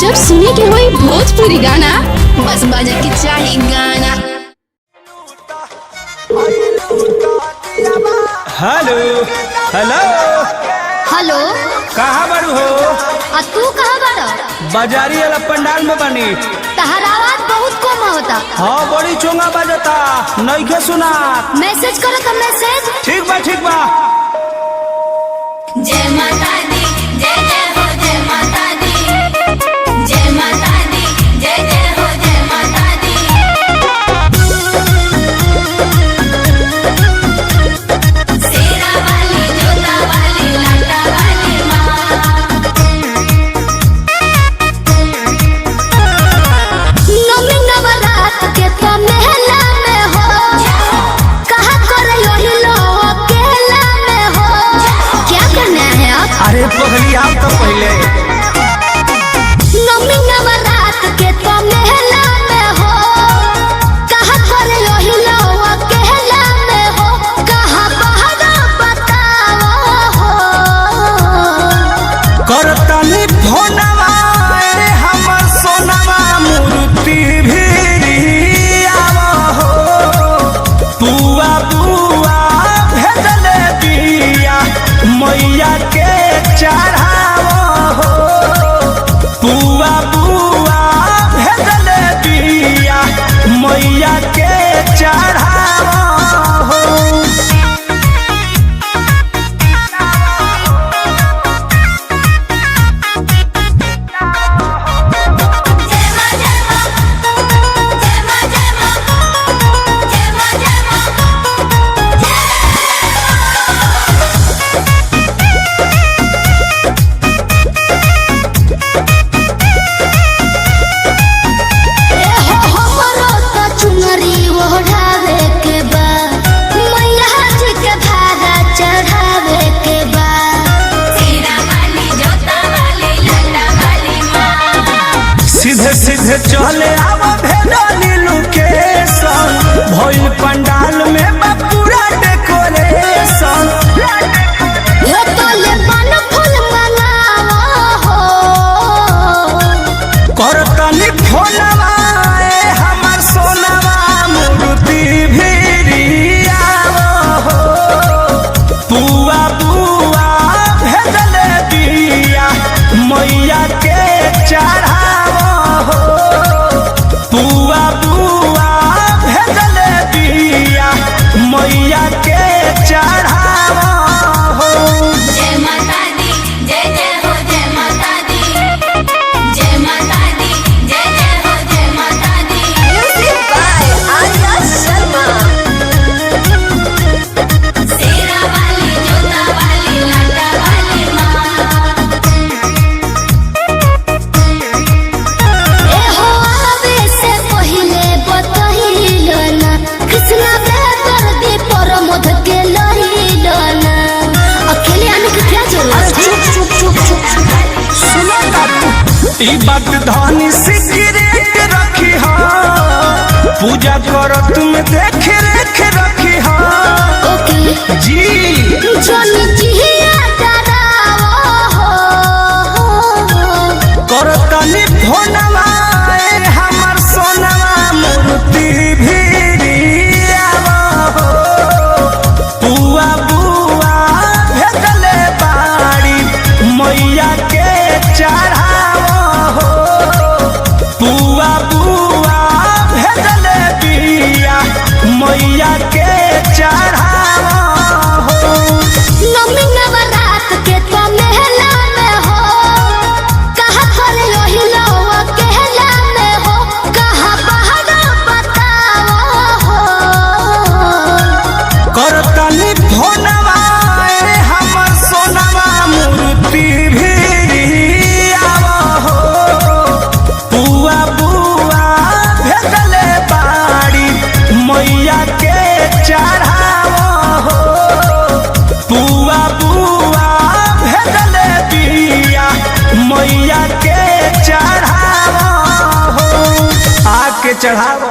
जब सुने के होई भोजपुरी गाना बस बजे के चाही गाना। हेलो हेलो हेलो कहाँ बारू हो? आ तू कहाँ बाड़ा? बाजारी वाला पंडाल में बनी। तहर आवाज बहुत कम होता। हाँ बड़ी चोंगा बजता नइखे सुना। मैसेज करो तो मैसेज। ठीक बा ठीक बा। जय माता दी जय जय हो जय माता दी जय माता दी जय जय हो जय माता दी। शेरा वाली जोता वाली लाटा वाली माँ। नवमी नवरात के तो मेला में हो, कहाँ करे यही लोग अकेला में हो। क्या करना है आप? अरे पगली आप तो पहले नवमी नवरात के तो मेला में हो, कहाँ करे यही लोग अकेला में हो। कहाँ बहरा बताओ हो। करतनी फोनवा रे हमर सोनवा मूर्ति भी आवा हो। बुआ बुआ भेजले बिया मैया के चढ़ावा हो। बुआ बुआ भेजले बिया मैया के चढ़ावा हो। जय माँ जय माँ जय माँ जय माँ जय माँ जय माँ। हमरो तो चुनरी ओढ़ावे के बा, मैया जी के भागा चढ़ावे के बा। शेरा वाली जोता वाली लाटा वाली माँ। सीधे सीधे चले आवा भेजली लोकेशन। भइल पंडाल में बा पूरा डेकोरेशन। हे तोले पान फूल मंगावा हो। करतनी फोनवा ए हमर सोनवा मूर्ति भी आवा हो। बुआ बुआ भेजले बिया मैया के चढ़ावा हो। बुआ बुआ भेजले बिया मैया के चढ़ावा हो। जय माता दी जय जय हो जय माता दी जय माता दी जय जय हो जय माता दी। Music by Arya Sharma. शेरा वाली जोता वाली लाटा वाली माँ। ए हो आवे से पहिले बतहिलो ना, कृष्णा बेदर दी परमोध के लहिलो ना। अकेले आने की क्या जरूरत है? चुप चुप चुप चुप। सुनो बाबू ई बात धनी सिगरेट रखी हा। पूजा करो तुम देख रेख रखी हा। ओके जी जोनी जिया डरावो हो। करो तनी फोनवा ए हमर सोनवा मूर्ति भी आवा हो। बुआ बुआ भेजले बाड़ी मैया के चढ़ावा हो। बुआ बुआ भेजले बिया मैया के चढ़ावा हो। नवमी नवरात के तो मेला में हो, कहाँ करे यही लोग अकेला में हो। कहाँ बहरा बताओ हो। करतनी फोनवा ए हमर सोनवा मूर्ति भी आवा हो। बुआ बुआ भेजले बाड़ी मैया के चढ़ावा हो। बुआ बुआ भेजले बिया मैया के चढ़ावा हो। आके चढ़ावा।